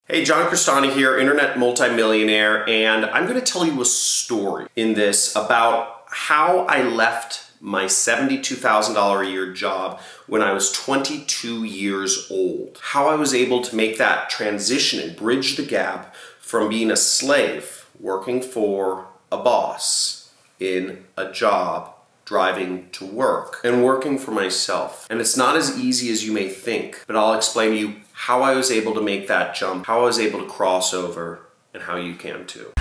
Hey, John Crestani here, internet multimillionaire, and I'm going to tell you a story in this about how I left my $72,000 a year job when I was 22 years old. How I was able to make that transition and bridge the gap from being a slave, working for a boss in a job, driving to work, and working for myself. And it's not as easy as you may think, but I'll explain to you how I was able to make that jump, how I was able to cross over, and how you can too.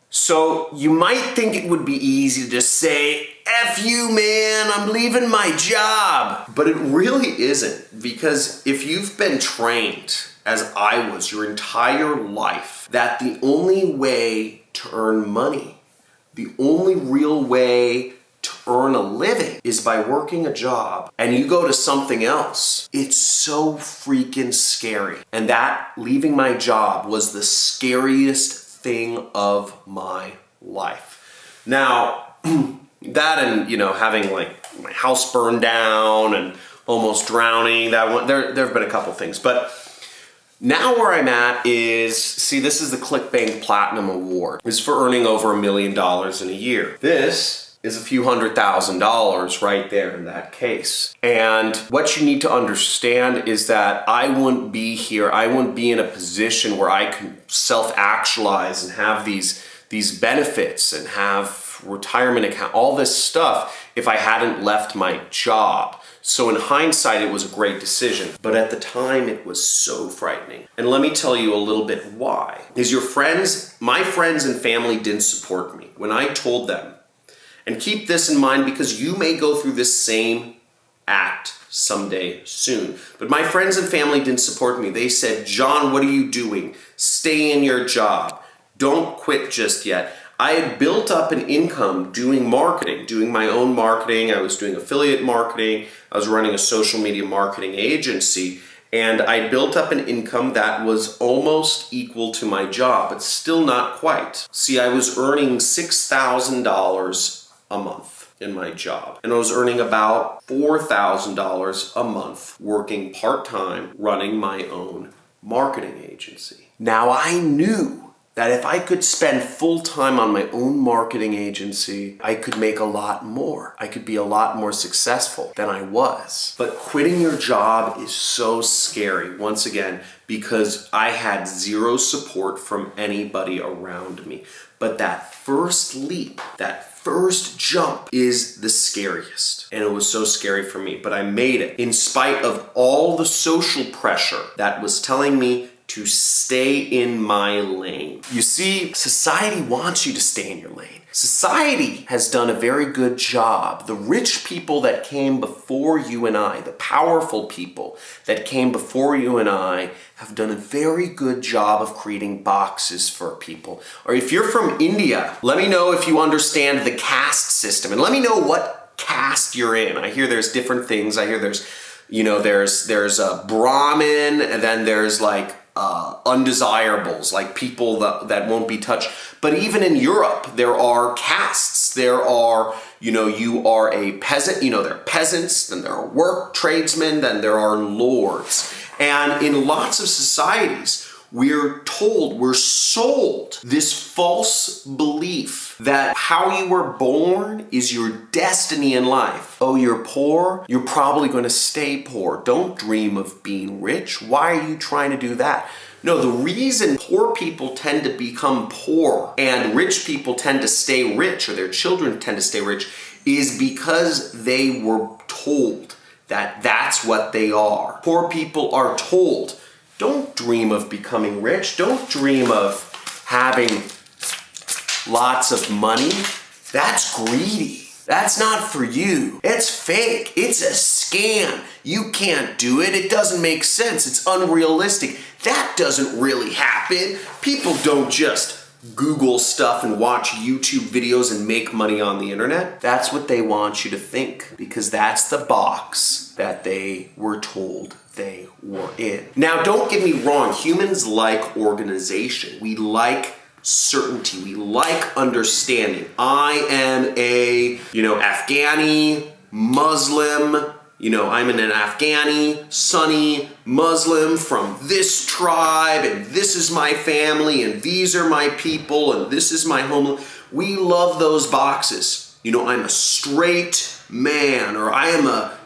So you might think it would be easy to just say, F you, man, I'm leaving my job. But it really isn't, because if you've been trained, as I was your entire life, that the only way to earn money, the only real way to earn a living is by working a job, and you go to something else, it's so freaking scary. And that leaving my job was the scariest thing of my life. Now, that and, having like my house burned down and almost drowning, there have been a couple things, but now where I'm at is, this is the ClickBank Platinum Award. It's for earning over $1 million in a year. This is a few $100,000 right there in that case. And what you need to understand is that I wouldn't be here, I wouldn't be in a position where I can self-actualize and have these benefits and have retirement account, all this stuff, if I hadn't left my job. So in hindsight, it was a great decision, but at the time it was so frightening. And let me tell you a little bit why. Is my friends and family didn't support me when I told them, and keep this in mind because you may go through this same act someday soon. But my friends and family didn't support me. They said, John, what are you doing? Stay in your job. Don't quit just yet. I had built up an income doing marketing, doing my own marketing. I was doing affiliate marketing. I was running a social media marketing agency, and I built up an income that was almost equal to my job, but still not quite. See, I was earning $6,000 a month in my job, and I was earning about $4,000 a month working part-time running my own marketing agency. Now I knew that if I could spend full time on my own marketing agency, I could make a lot more. I could be a lot more successful than I was. But quitting your job is so scary, once again, because I had zero support from anybody around me. But that first leap, that first jump is the scariest. And it was so scary for me, but I made it in spite of all the social pressure that was telling me to stay in my lane. You see, society wants you to stay in your lane. Society has done a very good job. The rich people that came before you and I, the powerful people that came before you and I, have done a very good job of creating boxes for people. Or if you're from India, let me know if you understand the caste system, and let me know what caste you're in. I hear there's different things. I hear there's a Brahmin, and then there's like undesirables, like people that won't be touched. But even in Europe, there are castes. There are, you are a peasant, there are peasants, then there are work tradesmen, then there are lords. And in lots of societies, we're sold this false belief that how you were born is your destiny in life. Oh, you're poor? You're probably going to stay poor. Don't dream of being rich. Why are you trying to do that? No, the reason poor people tend to become poor and rich people tend to stay rich, or their children tend to stay rich, is because they were told that that's what they are. Poor people are told, don't dream of becoming rich. Don't dream of having lots of money. That's greedy. That's not for you. It's fake. It's a scam. You can't do it. It doesn't make sense. It's unrealistic. That doesn't really happen. People don't just Google stuff and watch YouTube videos and make money on the internet. That's what they want you to think, because that's the box that they were told they were in. Now, don't get me wrong. Humans like organization. We like certainty. We like understanding. I am a, Afghani, Muslim, I'm an Afghani, Sunni, Muslim from this tribe, and this is my family, and these are my people, and this is my home. We love those boxes. I'm a straight man, or I am a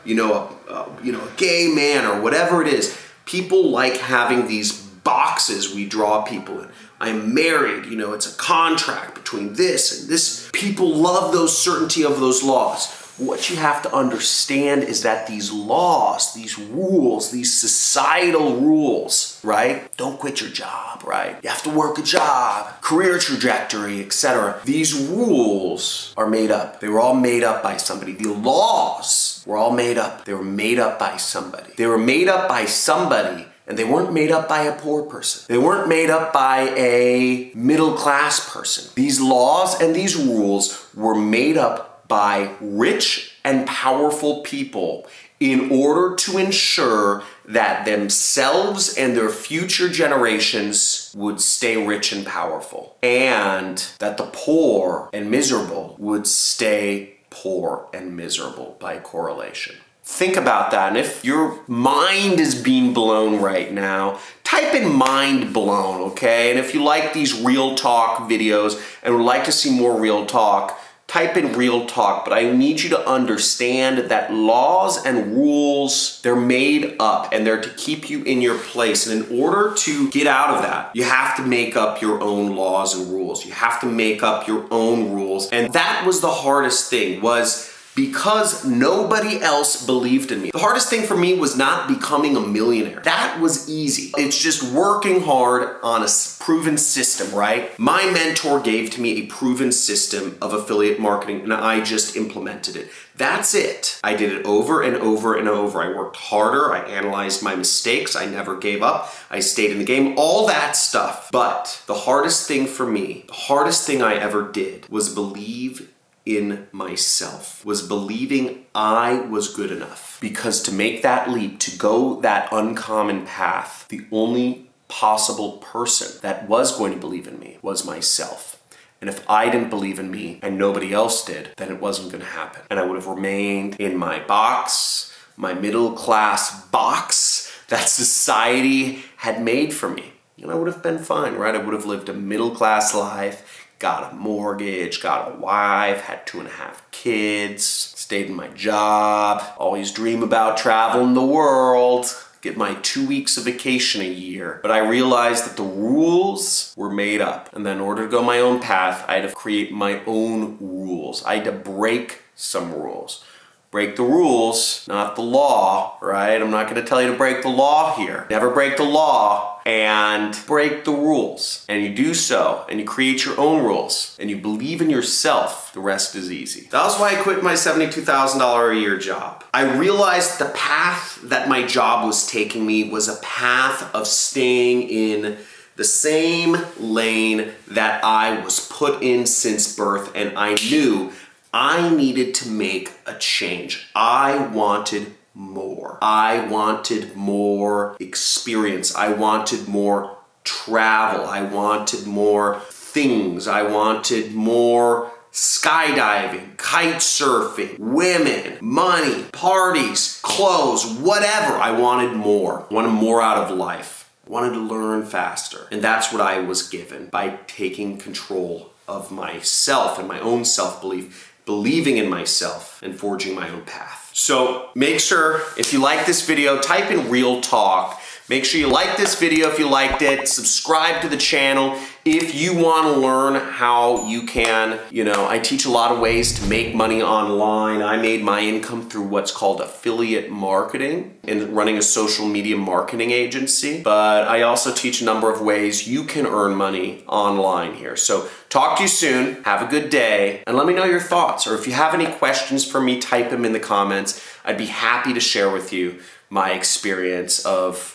gay man, or whatever it is. People like having these boxes we draw people in. I'm married, it's a contract between this and this. People love those certainty of those laws. What you have to understand is that these laws, these rules, these societal rules, right? Don't quit your job, right? You have to work a job, career trajectory, etc. These rules are made up. They were all made up by somebody. The laws were all made up. They were made up by somebody. They were made up by somebody, and they weren't made up by a poor person. They weren't made up by a middle-class person. These laws and these rules were made up by rich and powerful people in order to ensure that themselves and their future generations would stay rich and powerful, and that the poor and miserable would stay poor and miserable by correlation. Think about that, and if your mind is being blown right now, type in mind blown, okay? And if you like these real talk videos and would like to see more real talk, type in real talk. But I need you to understand that laws and rules, they're made up, and they're to keep you in your place. And in order to get out of that, you have to make up your own laws and rules. You have to make up your own rules. And that was the hardest thing, was because nobody else believed in me. The hardest thing for me was not becoming a millionaire. That was easy. It's just working hard on a proven system, right? My mentor gave to me a proven system of affiliate marketing, and I just implemented it. That's it. I did it over and over and over. I worked harder. I analyzed my mistakes. I never gave up. I stayed in the game, all that stuff. But the hardest thing for me, the hardest thing I ever did, was believe in myself, was believing I was good enough. Because to make that leap, to go that uncommon path, the only possible person that was going to believe in me was myself. And if I didn't believe in me and nobody else did, then it wasn't going to happen. And I would have remained in my box, my middle class box that society had made for me. And I would have been fine, right? I would have lived a middle class life, got a mortgage, got a wife, had 2.5 kids, stayed in my job, always dream about traveling the world, get my 2 weeks of vacation a year. But I realized that the rules were made up. And then in order to go my own path, I had to create my own rules. I had to break some rules. Break the rules, not the law, right? I'm not going to tell you to break the law here. Never break the law, and break the rules. And you do so, and you create your own rules, and you believe in yourself. The rest is easy. That was why I quit my $72,000 a year job. I realized the path that my job was taking me was a path of staying in the same lane that I was put in since birth, and I knew I needed to make a change. I wanted more. I wanted more experience. I wanted more travel. I wanted more things. I wanted more skydiving, kite surfing, women, money, parties, clothes, whatever. I wanted more. I wanted more out of life. I wanted to learn faster. And that's what I was given by taking control of myself and my own self-belief, believing in myself, and forging my own path. So make sure, if you like this video, type in real talk. Make sure you like this video if you liked it. Subscribe to the channel if you want to learn how you can, I teach a lot of ways to make money online. I made my income through what's called affiliate marketing and running a social media marketing agency. But I also teach a number of ways you can earn money online here. So talk to you soon. Have a good day. And let me know your thoughts. Or if you have any questions for me, type them in the comments. I'd be happy to share with you my experience of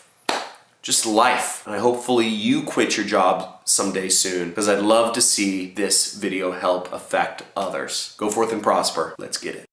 just life. And hopefully you quit your job someday soon, because I'd love to see this video help affect others. Go forth and prosper. Let's get it.